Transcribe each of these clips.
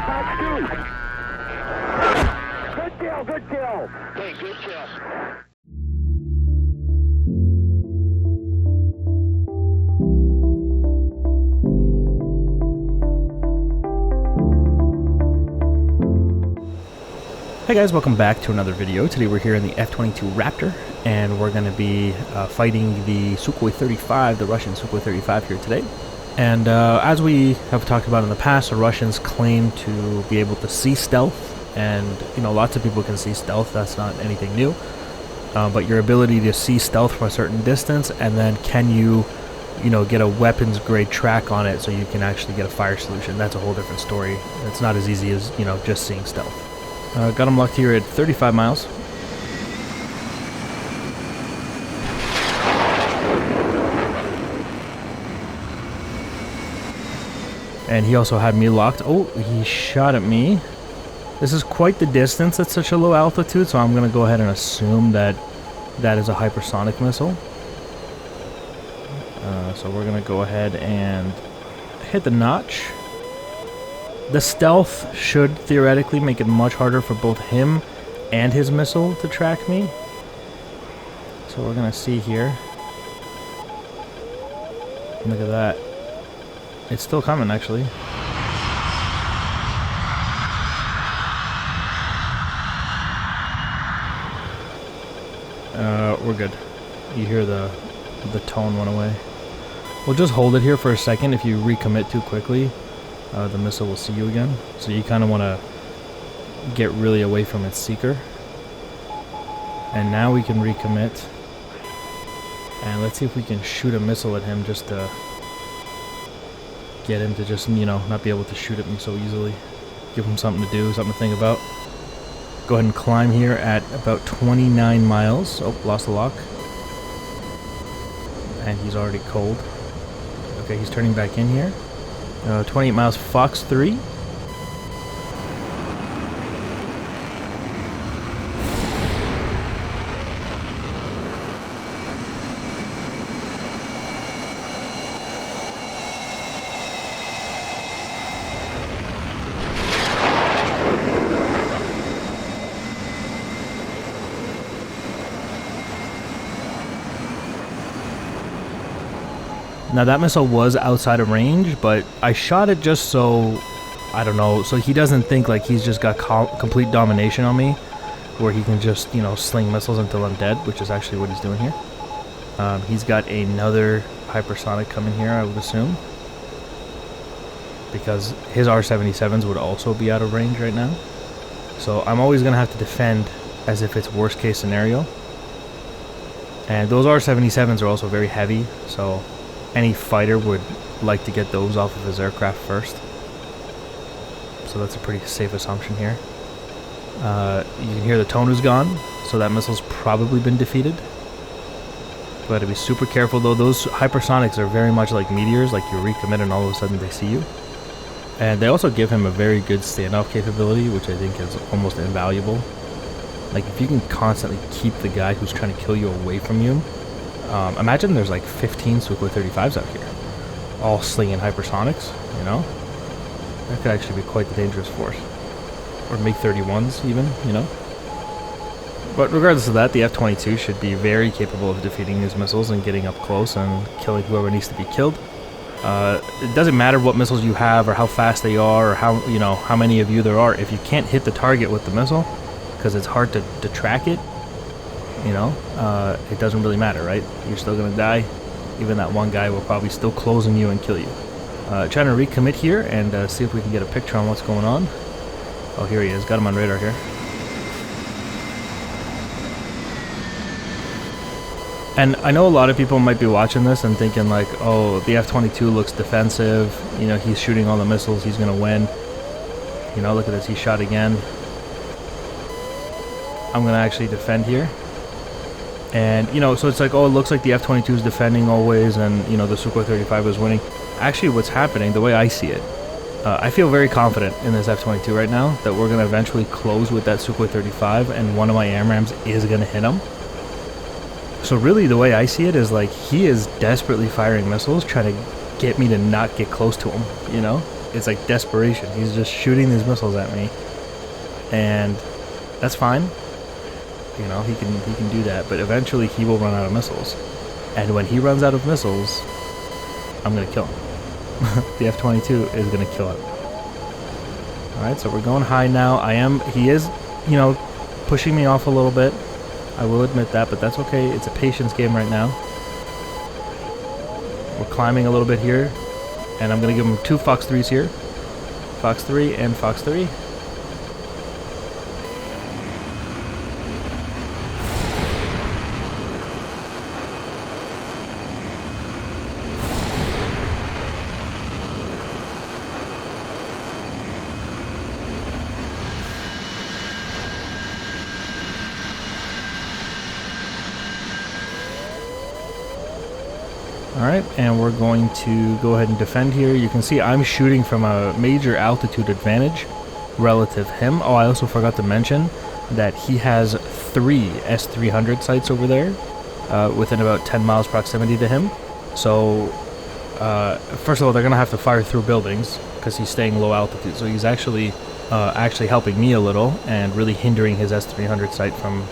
Good kill, good kill. Okay, good kill. Hey guys, welcome back to another video. Today we're here in the F-22 Raptor, and we're going to be fighting the Sukhoi 35, the Russian Sukhoi 35 here today. And as we have talked about in the past, the Russians claim to be able to see stealth, and you know, lots of people can see stealth. That's not anything new. But your ability to see stealth from a certain distance, and then can you know, get a weapons grade track on it so you can actually get a fire solution. That's a whole different story. It's not as easy as, you know, just seeing stealth. Got him locked here at 35 miles. And he also had me locked. Oh, he shot at me. This is quite the distance at such a low altitude, so I'm going to go ahead and assume that that is a hypersonic missile. So we're going to go ahead and hit the notch. The stealth should theoretically make it much harder for both him and his missile to track me. So we're going to see here. Look at that. It's still coming, actually. We're good. You hear the tone went away. We'll just hold it here for a second. If you recommit too quickly, the missile will see you again. So you kind of want to get really away from its seeker. And now we can recommit. And let's see if we can shoot a missile at him just to get him to just, you know, not be able to shoot at me so easily. Give him something to do, something to think about. Go ahead and climb here at about 29 miles. Oh, lost the lock. And he's already cold. Okay, he's turning back in here. 28 miles, Fox 3. Now that missile was outside of range, but I shot it just so, I don't know, so he doesn't think like he's just got complete domination on me, where he can just, you know, sling missiles until I'm dead, which is actually what he's doing here. He's got another hypersonic coming here, I would assume, because his R-77s would also be out of range right now. So I'm always going to have to defend as if it's worst case scenario. And those R-77s are also very heavy, so any fighter would like to get those off of his aircraft first. So that's a pretty safe assumption here. You can hear the tone is gone, so that missile's probably been defeated. Got to be super careful though. Those hypersonics are very much like meteors, like you recommit and all of a sudden they see you. And they also give him a very good standoff capability, which I think is almost invaluable. Like if you can constantly keep the guy who's trying to kill you away from you. Imagine there's like 15 Sukhoi 35s out here, all slinging hypersonics, you know? That could actually be quite the dangerous force. Or MiG-31s even, you know? But regardless of that, the F-22 should be very capable of defeating these missiles and getting up close and killing whoever needs to be killed. It doesn't matter what missiles you have or how fast they are or how, you know, how many of you there are. If you can't hit the target with the missile, because it's hard to track it, you know, it doesn't really matter, right? You're still gonna die. Even that one guy will probably still close on you and kill you. Trying to recommit here and see if we can get a picture on what's going on. Oh, here he is. Got him on radar here. And I know a lot of people might be watching this and thinking like, oh, the F-22 looks defensive. You know, he's shooting all the missiles. He's gonna win. You know, look at this. He shot again. I'm gonna actually defend here. And, you know, so it's like, oh, it looks like the F-22 is defending always, and, you know, the Sukhoi 35 is winning. Actually, what's happening, the way I see it, I feel very confident in this F-22 right now that we're going to eventually close with that Sukhoi 35, and one of my AMRAAMs is going to hit him. So really, the way I see it is like, he is desperately firing missiles, trying to get me to not get close to him, you know? it's like desperation. He's just shooting these missiles at me, and that's fine. You know, he can do that, but eventually he will run out of missiles. And when he runs out of missiles, I'm gonna kill him. The F-22 is gonna kill him. Alright, so we're going high now. He is, you know, pushing me off a little bit. I will admit that, but that's okay. It's a patience game right now. We're climbing a little bit here, and I'm gonna give him 2 Fox 3s here. Fox 3 and Fox 3. Alright, and we're going to go ahead and defend here. You can see I'm shooting from a major altitude advantage relative to him. Oh, I also forgot to mention that he has 3 S-300 sites over there within about 10 miles proximity to him. So, first of all, they're going to have to fire through buildings because he's staying low altitude. So he's actually helping me a little and really hindering his S-300 site from,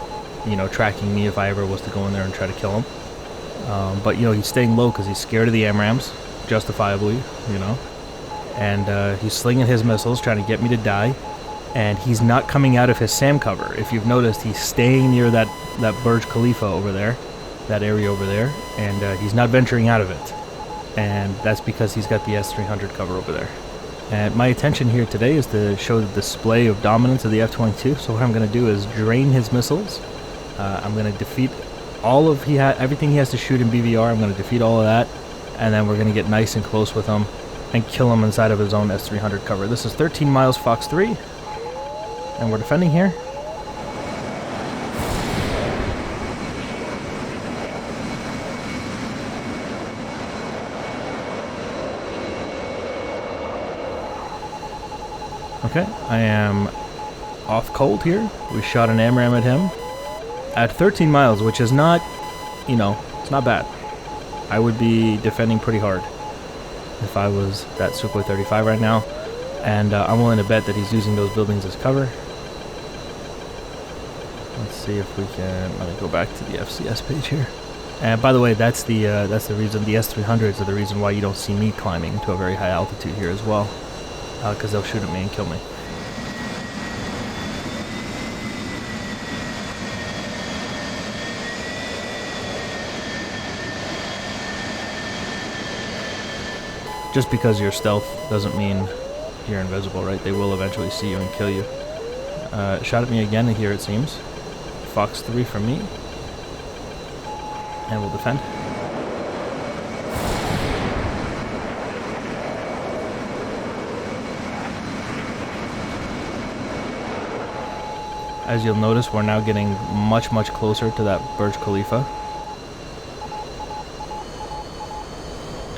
you know, tracking me if I ever was to go in there and try to kill him. But, you know, he's staying low because he's scared of the AMRAAMs, justifiably, you know. And he's slinging his missiles, trying to get me to die. And he's not coming out of his SAM cover. If you've noticed, he's staying near that Burj Khalifa over there, that area over there. And he's not venturing out of it. And that's because he's got the S-300 cover over there. And my intention here today is to show the display of dominance of the F-22. So what I'm going to do is drain his missiles. I'm going to defeat everything he has to shoot in BVR. I'm going to defeat all of that, and then we're going to get nice and close with him and kill him inside of his own S-300 cover. This is 13 miles Fox 3, and we're defending here. Okay, I am off cold here. We shot an AMRAAM at him. At 13 miles, which is not, you know, it's not bad. I would be defending pretty hard if I was that Sukhoi 35 right now. And I'm willing to bet that he's using those buildings as cover. Let's see if we can, let me go back to the FCS page here. And by the way, that's the reason, the S-300s are the reason why you don't see me climbing to a very high altitude here as well. Because they'll shoot at me and kill me. Just because you're stealth doesn't mean you're invisible, right? They will eventually see you and kill you. Shot at me again here, it seems. Fox 3 from me. And we'll defend. As you'll notice, we're now getting much, much closer to that Burj Khalifa.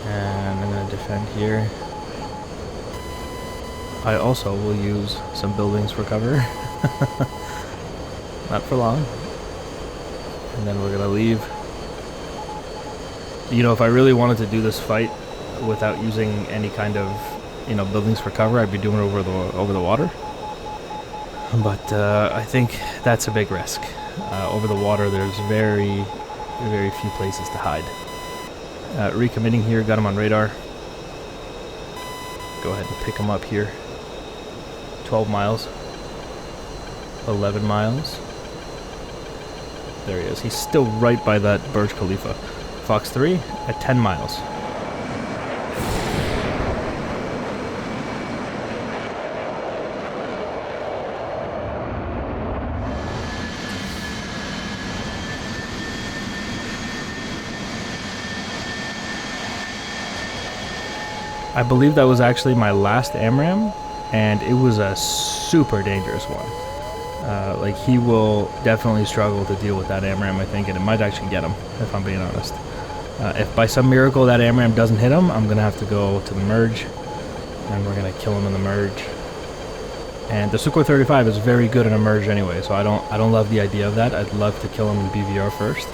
And I'm going to defend here. I also will use some buildings for cover. Not for long. And then we're going to leave. You know, if I really wanted to do this fight without using any kind of, you know, buildings for cover, I'd be doing it over the water. But I think that's a big risk. Over the water, there's very, very few places to hide. Recommitting here, got him on radar. Go ahead and pick him up here. 12 miles. 11 miles. There he is. He's still right by that Burj Khalifa. Fox 3 at 10 miles. I believe that was actually my last AMRAAM, and it was a super dangerous one. Like, he will definitely struggle to deal with that AMRAAM, I think, and it might actually get him, if I'm being honest. If by some miracle that AMRAAM doesn't hit him, I'm going to have to go to the merge, and we're going to kill him in the merge. And the Sukhoi 35 is very good in a merge anyway, so I don't love the idea of that. I'd love to kill him in BVR first.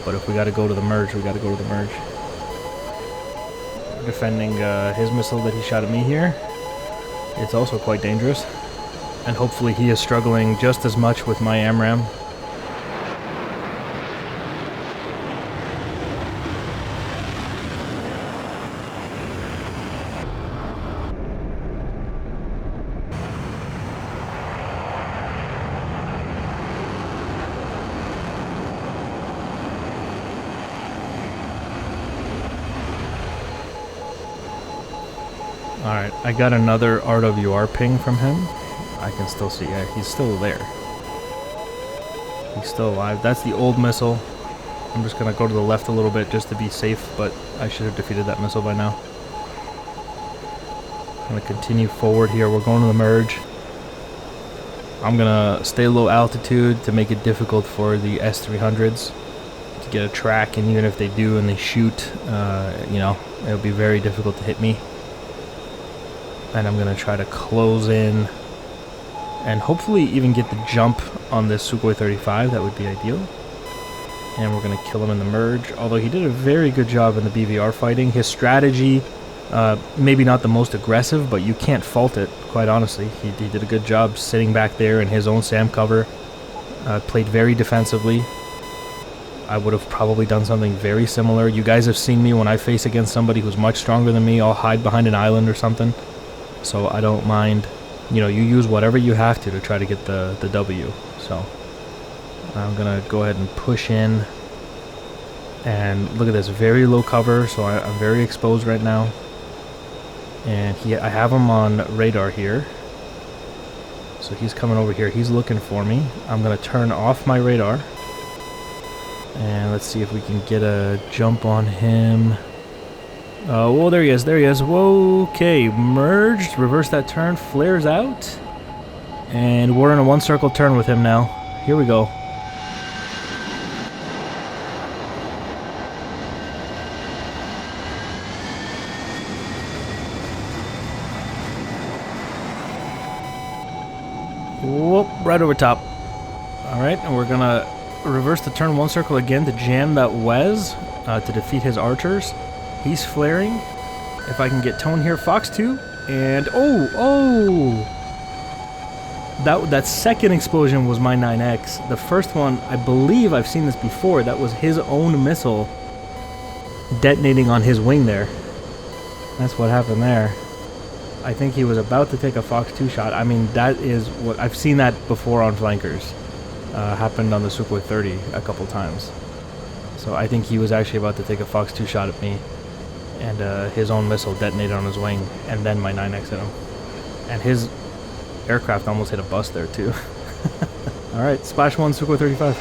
But if we got to go to the merge, we got to go to the merge. defending his missile that he shot at me here. It's also quite dangerous. And hopefully he is struggling just as much with my AMRAM. Alright, I got another RWR ping from him. I can still see, yeah, he's still there. He's still alive. That's the old missile. I'm just gonna go to the left a little bit just to be safe, but I should have defeated that missile by now. I'm gonna continue forward here. We're going to the merge. I'm gonna stay low altitude to make it difficult for the S-300s to get a track, and even if they do and they shoot, you know, it'll be very difficult to hit me. And I'm gonna try to close in and hopefully even get the jump on this Sukhoi 35. That would be ideal. And we're gonna kill him in the merge, although he did a very good job in the BVR fighting. His strategy, maybe not the most aggressive, but you can't fault it, quite honestly. He did a good job sitting back there in his own SAM cover. Played very defensively. I would have probably done something very similar. You guys have seen me when I face against somebody who's much stronger than me. I'll hide behind an island or something. So I don't mind, you know, you use whatever you have to try to get the W. So I'm gonna go ahead and push in, and look at this, very low cover, so I'm very exposed right now. And I have him on radar here, so he's coming over here. He's looking for me. I'm gonna turn off my radar, and let's see if we can get a jump on him. Whoa, there he is, there he is. Whoa, okay, merged, reverse that turn, flares out, and we're in a one circle turn with him now. Here we go. Whoop, right over top. Alright, and we're gonna reverse the turn one circle again to jam that Wes to defeat his archers. He's flaring. If I can get tone here, Fox 2, and that second explosion was my 9X. The first one, I believe I've seen this before, that was his own missile detonating on his wing there. That's what happened there. I think he was about to take a Fox 2 shot. I mean, that is what I've seen that before on flankers. Happened on the Sukhoi 30 a couple times. So I think he was actually about to take a Fox 2 shot at me, and his own missile detonated on his wing, and then my 9X hit him. And his aircraft almost hit a bus there too. Alright, Splash 1, Sukhoi 35.